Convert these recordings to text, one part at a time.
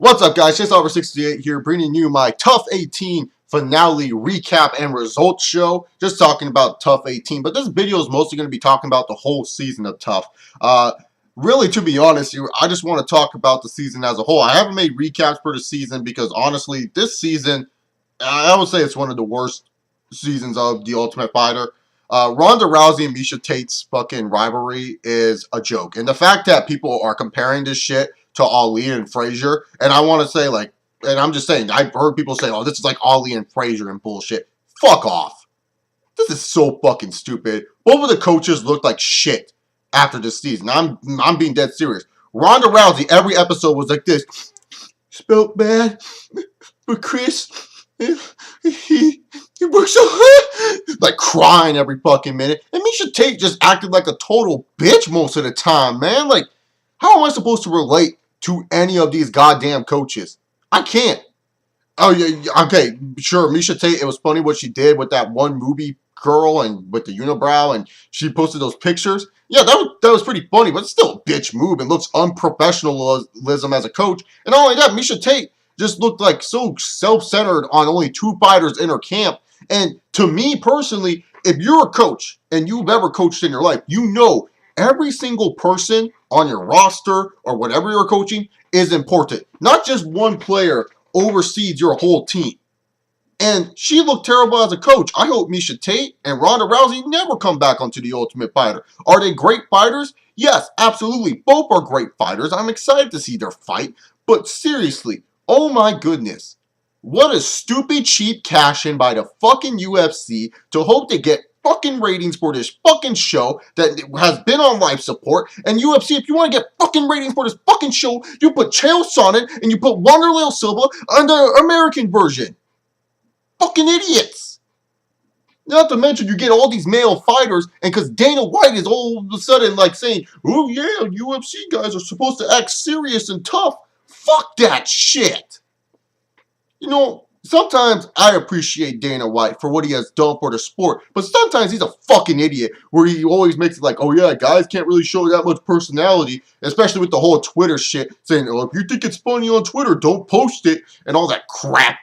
What's up, guys? Chase Over 68 here, bringing you my Tough 18 finale recap and results show. Just talking about Tough 18, but this video is mostly going to be talking about the whole season of Tough. Really, to be honest, I just want to talk about the season as a whole. I haven't made recaps for the season because, honestly, this season, I would say it's one of the worst seasons of The Ultimate Fighter. Ronda Rousey and Miesha Tate's fucking rivalry is a joke. And the fact that people are comparing this shit to Ali and Frazier, and I want to say, like, and I'm just saying, I've heard people say, oh, this is like Ali and Frazier and bullshit. Fuck off. This is so fucking stupid. Both of the coaches looked like shit after this season. I'm being dead serious. Ronda Rousey, every episode was like this. Spelt bad, but Chris, he works so hard. Like crying every fucking minute. And Miesha Tate just acted like a total bitch most of the time, man. Like, how am I supposed to relate to any of these goddamn coaches? I can't. Oh, yeah, okay, sure, Miesha Tate, it was funny what she did with that one movie girl and with the unibrow, and she posted those pictures. Yeah, that was pretty funny, but it's still a bitch move. It looks unprofessionalism as a coach. And not only that, Miesha Tate just looked like so self-centered on only 2 fighters in her camp. And to me personally, if you're a coach and you've ever coached in your life, you know every single person on your roster or whatever you're coaching is important. Not just one player oversees your whole team. And she looked terrible as a coach. I hope Miesha Tate and Ronda Rousey never come back onto The Ultimate Fighter. Are they great fighters? Yes, absolutely. Both are great fighters. I'm excited to see their fight. But seriously, oh my goodness. What a stupid, cheap cash-in by the fucking UFC to hope to get fucking ratings for this fucking show that has been on life support. And UFC, if you want to get fucking ratings for this fucking show, you put Chael Sonnen and you put Wanderlei Silva on the American version. Fucking idiots. Not to mention you get all these male fighters, and because Dana White is all of a sudden like saying, oh yeah, UFC guys are supposed to act serious and tough. Fuck that shit. You know, sometimes I appreciate Dana White for what he has done for the sport, but sometimes he's a fucking idiot where he always makes it like, oh yeah, guys can't really show that much personality, especially with the whole Twitter shit, saying, oh, if you think it's funny on Twitter, don't post it, and all that crap.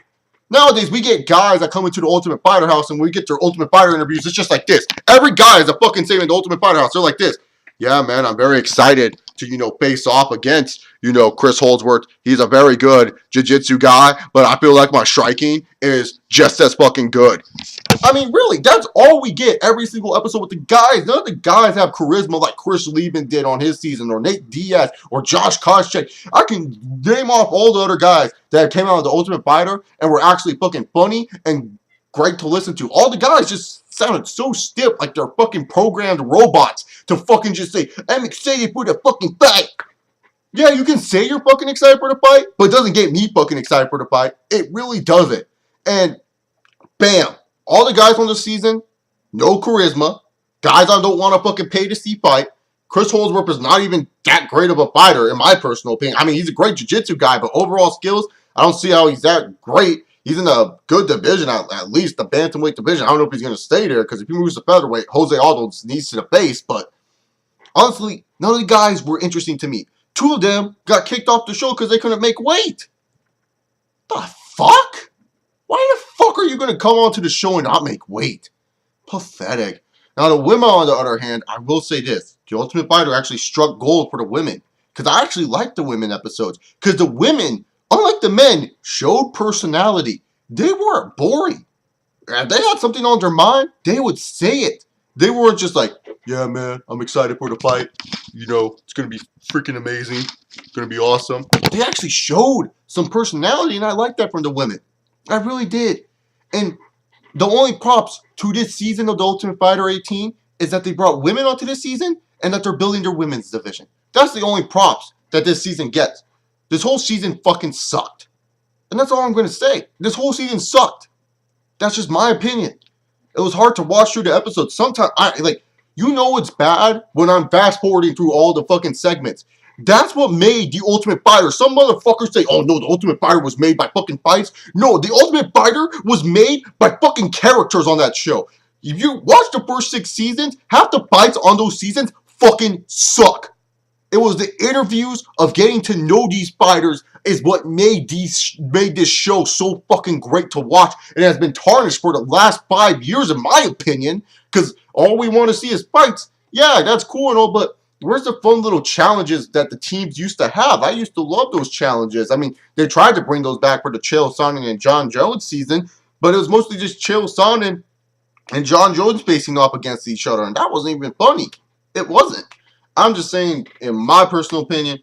Nowadays, we get guys that come into the Ultimate Fighter house and we get their Ultimate Fighter interviews. It's just like this. Every guy is a fucking saying in the Ultimate Fighter house. They're like this. Yeah, man, I'm very excited to, face off against, Chris Holdsworth. He's a very good jiu-jitsu guy, but I feel like my striking is just as fucking good. I mean, really, that's all we get every single episode with the guys. None of the guys have charisma like Chris Lieben did on his season, or Nate Diaz, or Josh Koscheck. I can name off all the other guys that came out of the Ultimate Fighter and were actually fucking funny and great to listen to. All the guys just sounded so stiff, like they're fucking programmed robots to fucking just say, I'm excited for the fucking fight. Yeah, you can say you're fucking excited for the fight, but it doesn't get me fucking excited for the fight. It really doesn't. And bam, all the guys on the season, no charisma. Guys I don't want to fucking pay to see fight. Chris Holdsworth is not even that great of a fighter, in my personal opinion. I mean, he's a great jiu-jitsu guy, but overall skills, I don't see how he's that great. He's in a good division, at least the bantamweight division. I don't know if he's going to stay there, because if he moves to featherweight, Jose Aldo needs to the face. But honestly, none of the guys were interesting to me. 2 of them got kicked off the show because they couldn't make weight. The fuck? Why the fuck are you going to come onto the show and not make weight? Pathetic. Now, the women, on the other hand, I will say this. The Ultimate Fighter actually struck gold for the women. Because I actually liked the women episodes. Because the women, unlike the men, showed personality. They weren't boring. If they had something on their mind, they would say it. They weren't just like, yeah, man, I'm excited for the fight. It's going to be freaking amazing. It's going to be awesome. They actually showed some personality, and I like that from the women. I really did. And the only props to this season of the Ultimate Fighter 18 is that they brought women onto this season and that they're building their women's division. That's the only props that this season gets. This whole season fucking sucked. And that's all I'm going to say. This whole season sucked. That's just my opinion. It was hard to watch through the episodes. Sometimes, it's bad when I'm fast forwarding through all the fucking segments. That's what made The Ultimate Fighter. Some motherfuckers say, oh no, The Ultimate Fighter was made by fucking fights. No, The Ultimate Fighter was made by fucking characters on that show. If you watch the first 6 seasons, half the fights on those seasons fucking suck. It was the interviews of getting to know these fighters is what made this show so fucking great to watch. It has been tarnished for the last 5 years, in my opinion, because all we want to see is fights. Yeah, that's cool and all, but where's the fun little challenges that the teams used to have? I used to love those challenges. I mean, they tried to bring those back for the Chael Sonnen and John Jones season, but it was mostly just Chael Sonnen and John Jones facing off against each other, and that wasn't even funny. It wasn't. I'm just saying, in my personal opinion,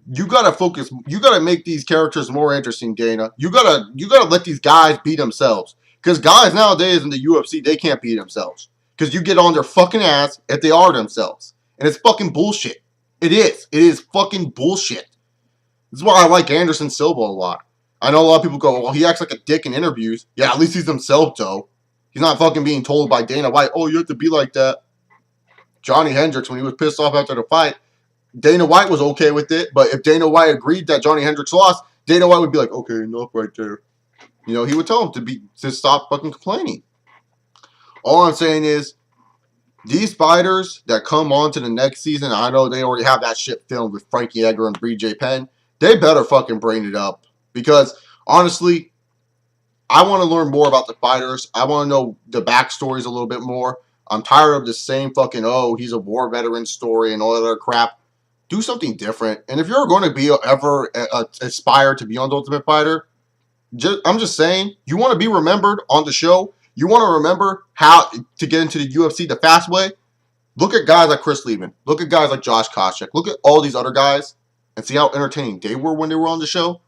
you gotta focus. You gotta make these characters more interesting, Dana. You gotta let these guys be themselves. Because guys nowadays in the UFC, they can't be themselves. Because you get on their fucking ass if they are themselves, and it's fucking bullshit. It is. It is fucking bullshit. This is why I like Anderson Silva a lot. I know a lot of people go, well, he acts like a dick in interviews. Yeah, at least he's himself, though. He's not fucking being told by Dana White, oh, you have to be like that. Johnny Hendricks, when he was pissed off after the fight, Dana White was okay with it, but if Dana White agreed that Johnny Hendricks lost, Dana White would be like, okay, enough right there. You know, he would tell him to stop fucking complaining. All I'm saying is, these fighters that come on to the next season, I know they already have that shit filmed with Frankie Edgar and BJ Penn, they better fucking bring it up. Because, honestly, I want to learn more about the fighters. I want to know the backstories a little bit more. I'm tired of the same fucking, oh, he's a war veteran story and all that other crap. Do something different. And if you're going to be ever aspire to be on the Ultimate Fighter, I'm just saying, you want to be remembered on the show. You want to remember how to get into the UFC the fast way. Look at guys like Chris Lieben. Look at guys like Josh Koscheck. Look at all these other guys and see how entertaining they were when they were on the show,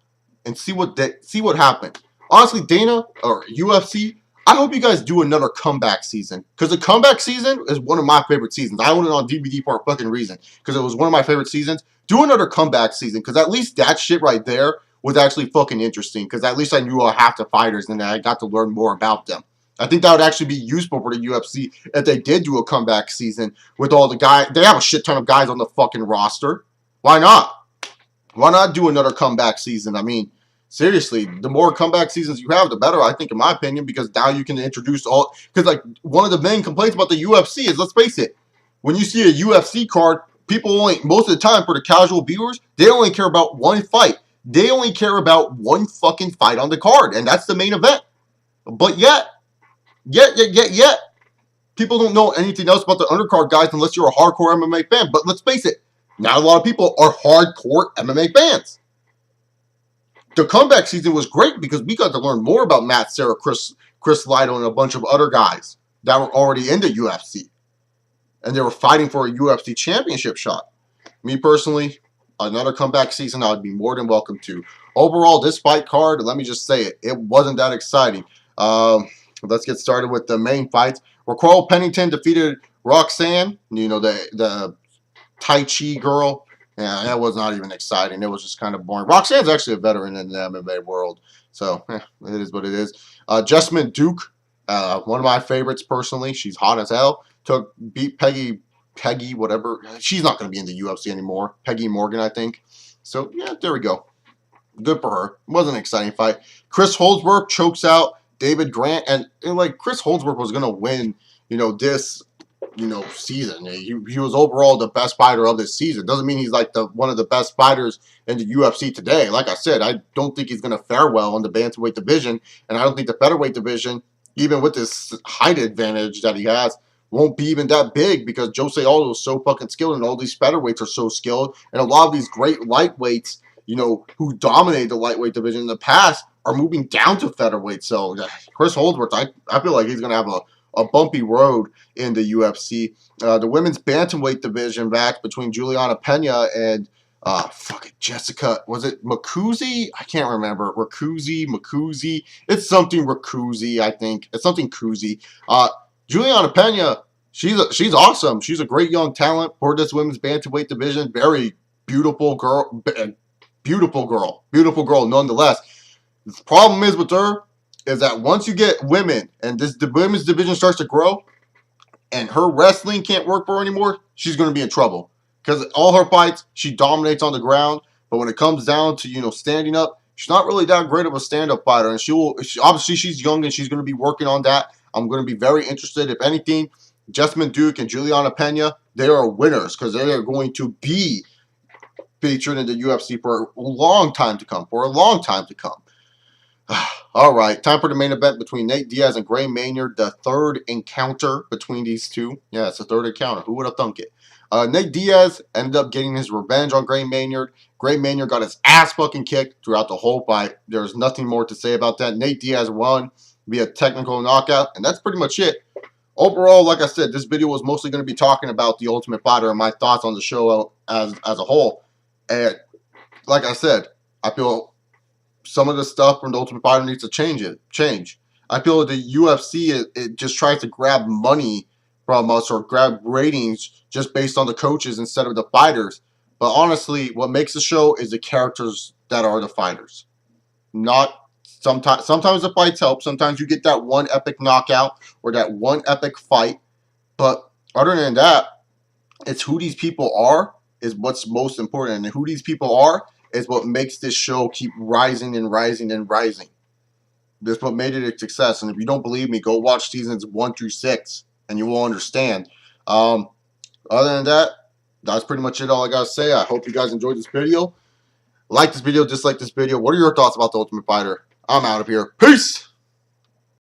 and see what happened. Honestly, Dana or UFC, I hope you guys do another comeback season, because the comeback season is one of my favorite seasons. I own it on DVD for a fucking reason, because it was one of my favorite seasons. Do another comeback season, because at least that shit right there was actually fucking interesting, because at least I knew half the fighters and I got to learn more about them. I think that would actually be useful for the UFC if they did do a comeback season with all the guys. They have a shit ton of guys on the fucking roster. Why not? Why not do another comeback season? I mean, seriously, the more comeback seasons you have, the better, I think, in my opinion, because now you can introduce all... Because, like, one of the main complaints about the UFC is, let's face it, when you see a UFC card, people only... Most of the time, for the casual viewers, they only care about one fight. They only care about one fucking fight on the card, and that's the main event. But yet, people don't know anything else about the undercard guys unless you're a hardcore MMA fan. But let's face it, not a lot of people are hardcore MMA fans. The comeback season was great because we got to learn more about Matt Serra, Chris Lido, and a bunch of other guys that were already in the UFC. And they were fighting for a UFC championship shot. Me personally, another comeback season I would be more than welcome to. Overall, this fight card, let me just say it, it wasn't that exciting. Let's get started with the main fights. Raquel Pennington defeated Roxanne, you know, the Tai Chi girl. Yeah, that was not even exciting. It was just kind of boring. Roxanne's actually a veteran in the MMA world, so it is what it is. Jessamine Duke, one of my favorites personally. She's hot as hell. Beat Peggy, whatever. She's not going to be in the UFC anymore. Peggy Morgan, I think. So, yeah, there we go. Good for her. It wasn't an exciting fight. Chris Holdsworth chokes out David Grant, and like, Chris Holdsworth was going to win, this season. He was overall the best fighter of this season. Doesn't mean he's like one of the best fighters in the UFC today. Like I said, I don't think he's going to fare well in the bantamweight division, and I don't think the featherweight division, even with this height advantage that he has, won't be even that big, because Jose Aldo is so fucking skilled, and all these featherweights are so skilled, and a lot of these great lightweights, who dominated the lightweight division in the past, are moving down to featherweight. So Chris Holdsworth, I feel like he's going to have a bumpy road in the UFC. The women's bantamweight division match between Juliana Pena and Jessica, was it Makuzi? I can't remember. Makuzi. It's something Rakuzi, I think. It's something Kuzi. Juliana Pena, she's awesome. She's a great young talent for this women's bantamweight division. Very beautiful girl. Beautiful girl nonetheless. The problem is with her is that once you get women and the women's division starts to grow and her wrestling can't work for her anymore, she's going to be in trouble. Because all her fights, she dominates on the ground. But when it comes down to, standing up, she's not really that great of a stand-up fighter. And obviously she's young and she's going to be working on that. I'm going to be very interested. If anything, Jessamine Duke and Juliana Pena, they are winners because they are going to be featured in the UFC for a long time to come. For a long time to come. All right, time for the main event between Nate Diaz and Gray Maynard. The third encounter between these two. Yeah, it's the third encounter. Who would have thunk it? Nate Diaz ended up getting his revenge on Gray Maynard. Gray Maynard got his ass fucking kicked throughout the whole fight. There's nothing more to say about that. Nate Diaz won via technical knockout, and that's pretty much it. Overall, like I said, this video was mostly going to be talking about The Ultimate Fighter and my thoughts on the show as a whole. And like I said, I feel some of the stuff from The Ultimate Fighter needs to change. I feel the UFC, it just tries to grab money from us or grab ratings just based on the coaches instead of the fighters. But honestly, what makes the show is the characters that are the fighters. Not sometimes the fights help. Sometimes you get that one epic knockout or that one epic fight. But other than that, it's who these people are is what's most important. And who these people are is what makes this show keep rising and rising and rising. That's what made it a success. And if you don't believe me, go watch seasons 1 through 6 and you will understand. Other than that, that's pretty much it. All I got to say. I hope you guys enjoyed this video. Like this video, dislike this video. What are your thoughts about The Ultimate Fighter? I'm out of here. Peace!